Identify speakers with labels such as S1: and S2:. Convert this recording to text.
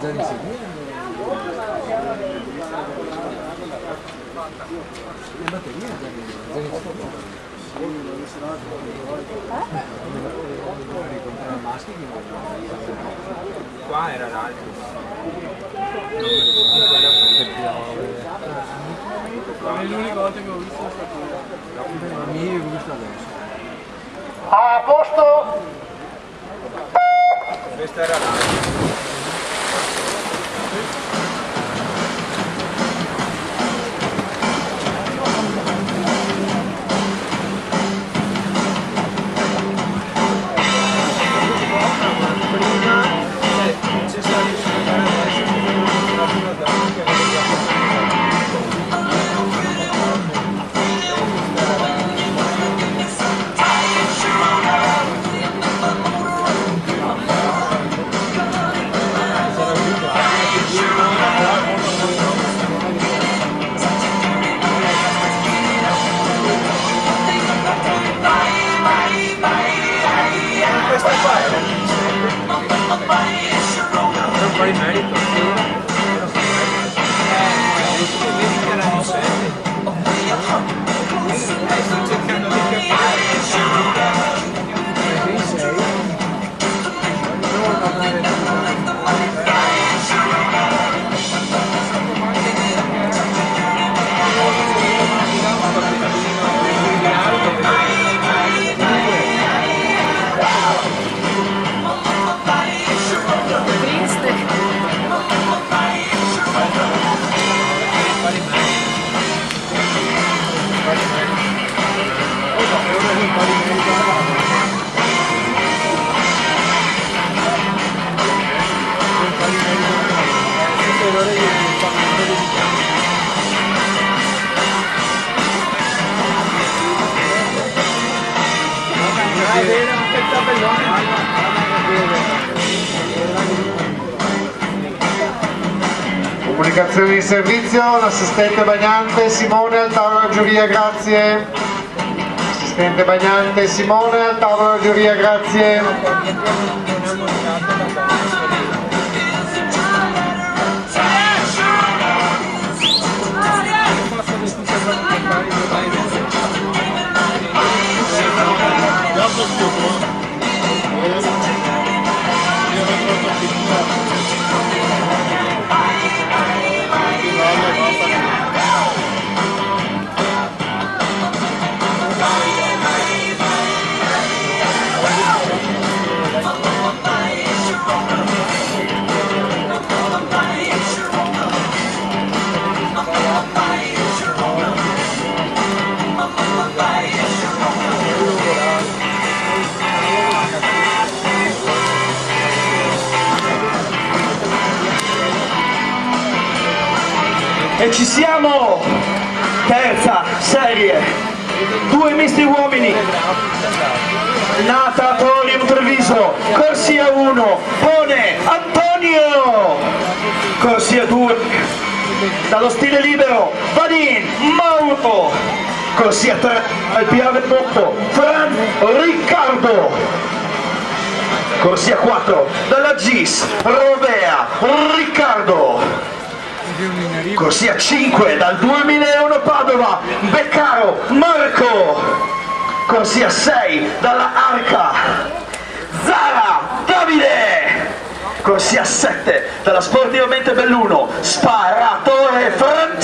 S1: già insieme. Le batterie già iniziano.
S2: Qua era l'altro. È l'unica volta che ho visto la statura.
S1: Mi ho visto adesso.
S3: A posto?
S2: Questa era l'altro.
S3: Comunicazioni di servizio, l'assistente Bagnante Simone al tavolo della giuria, grazie. Assistente Bagnante Simone al tavolo della giuria, grazie.
S4: E ci siamo! Terza serie, 2 misti uomini, Natatorium Treviso, corsia 1, Pone Antonio, corsia 2, dallo stile libero, Vadin Mauro, corsia 3, al PR28, Fran Riccardo, corsia 4, dalla GIS, Rovea Riccardo, corsia 5 dal 2001 Padova, Beccaro Marco, corsia 6 dalla Arca, Zara Davide, corsia 7 dalla Sportivamente Belluno, Sparatore Francesco.